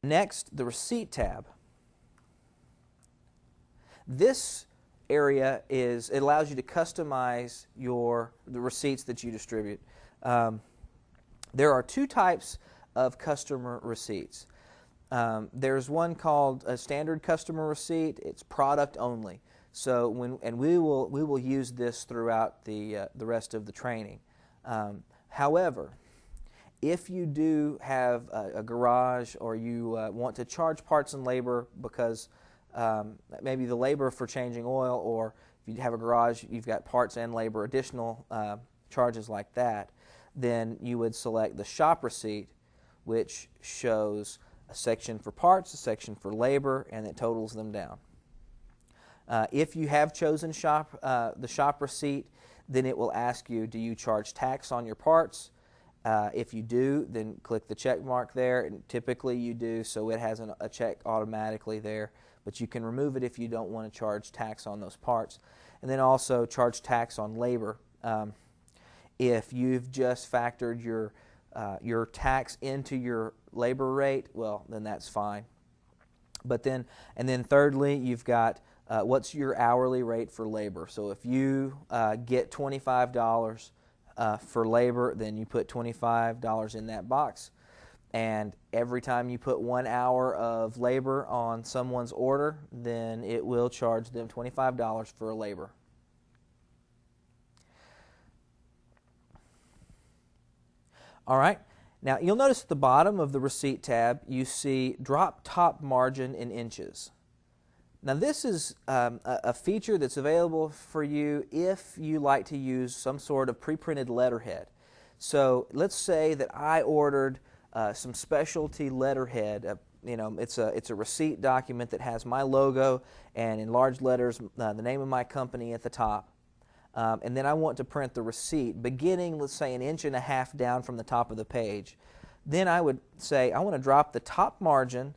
Next, the receipt tab. This area it allows you to customize the receipts that you distribute. There are two types of customer receipts. There's one called a standard customer receipt. It's product only. So we will use this throughout the rest of the training. However, if you do have a garage or you want to charge parts and labor because maybe the labor for changing oil, or if you have a garage, you've got parts and labor, additional charges like that, then you would select the shop receipt, which shows a section for parts, a section for labor, and it totals them down. If you have chosen the shop receipt, then it will ask you, do you charge tax on your parts? If you do, then click the check mark there, and typically you do, so it has a check automatically there, but you can remove it if you don't want to charge tax on those parts. And then also charge tax on labor. If you've just factored your tax into your labor rate, well, then that's fine. And then thirdly, you've got what's your hourly rate for labor. So if you get $25 for labor, then you put $25 in that box. And every time you put 1 hour of labor on someone's order, then it will charge them $25 for labor. All right. Now, you'll notice at the bottom of the receipt tab, you see drop top margin in inches. Now, this is a feature that's available for you if you like to use some sort of pre-printed letterhead. So let's say that I ordered some specialty letterhead. It's a receipt document that has my logo and in large letters the name of my company at the top. And then I want to print the receipt beginning, let's say, 1.5 inches down from the top of the page. Then I would say I want to drop the top margin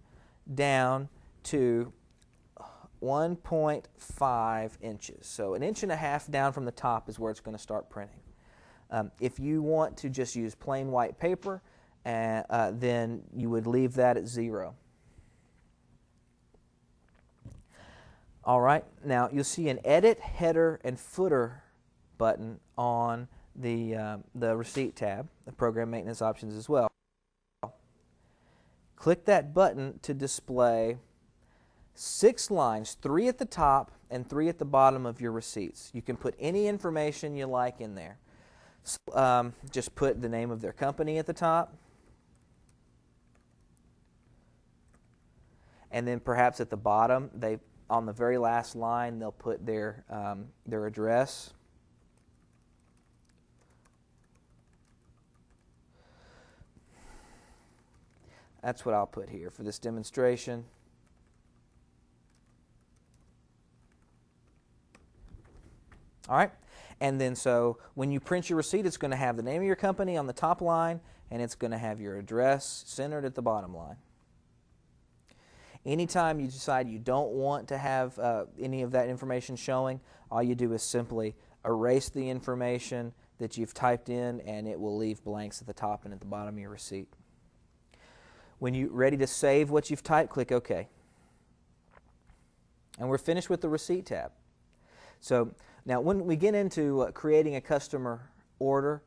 down to 1.5 inches. So 1.5 inches down from the top is where it's going to start printing. If you want to just use plain white paper, then you would leave that at 0. All right, now you'll see an edit, header, and footer button on the receipt tab, the program maintenance options as well. Click that button to display 6 lines, 3 at the top and 3 at the bottom of your receipts. You can put any information you like in there. So, just put the name of their company at the top, and then perhaps at the bottom, on the very last line, they'll put their address. That's what I'll put here for this demonstration. All right, and then so when you print your receipt, it's going to have the name of your company on the top line, and it's going to have your address centered at the bottom line. Anytime you decide you don't want to have any of that information showing, all you do is simply erase the information that you've typed in, and it will leave blanks at the top and at the bottom of your receipt. When you're ready to save what you've typed, click OK. And we're finished with the receipt tab. So now when we get into creating a customer order,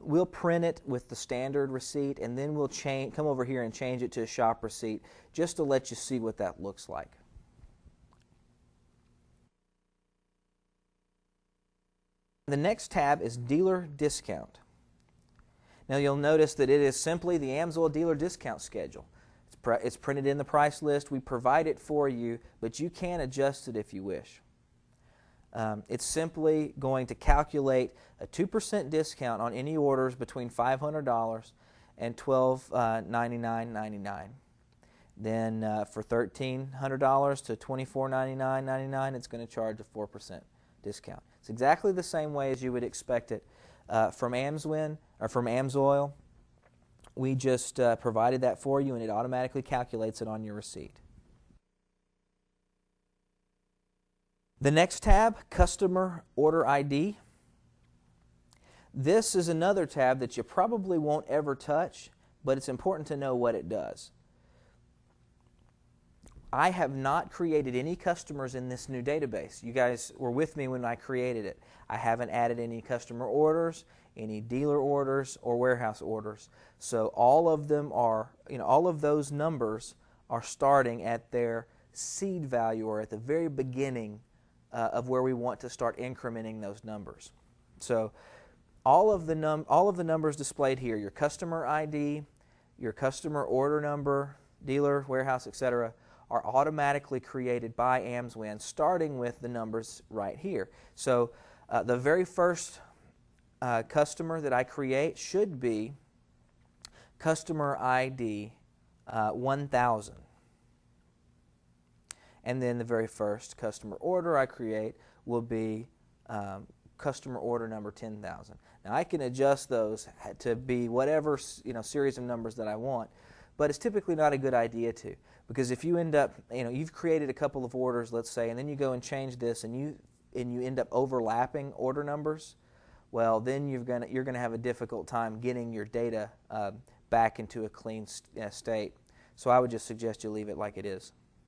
we'll print it with the standard receipt, and then we'll come over here and change it to a shop receipt just to let you see what that looks like. The next tab is Dealer Discount. Now you'll notice that it is simply the AMSWin Dealer Discount Schedule. It's printed in the price list. We provide it for you, but you can adjust it if you wish. It's simply going to calculate a 2% discount on any orders between $500 and $1299.99. Then for $1,300 to $2499.99, it's going to charge a 4% discount. It's exactly the same way as you would expect it from AMSWin or from AMSOIL. We just provided that for you, and it automatically calculates it on your receipt. The next tab, Customer Order ID. This is another tab that you probably won't ever touch, but it's important to know what it does. I have not created any customers in this new database. You guys were with me when I created it. I haven't added any customer orders, any dealer orders, or warehouse orders. So all of them are, all of those numbers are starting at their seed value, or at the very beginning of where we want to start incrementing those numbers. So all of the numbers displayed here, your customer ID, your customer order number, dealer, warehouse, etc., are automatically created by AMSWin, starting with the numbers right here. So the very first customer that I create should be customer ID 1000. And then the very first customer order I create will be customer order number 10,000. Now I can adjust those to be whatever series of numbers that I want, but it's typically not a good idea to, because if you end up, you've created a couple of orders, let's say, and then you go and change this, and you end up overlapping order numbers, well, then you're gonna have a difficult time getting your data back into a clean state. So I would just suggest you leave it like it is.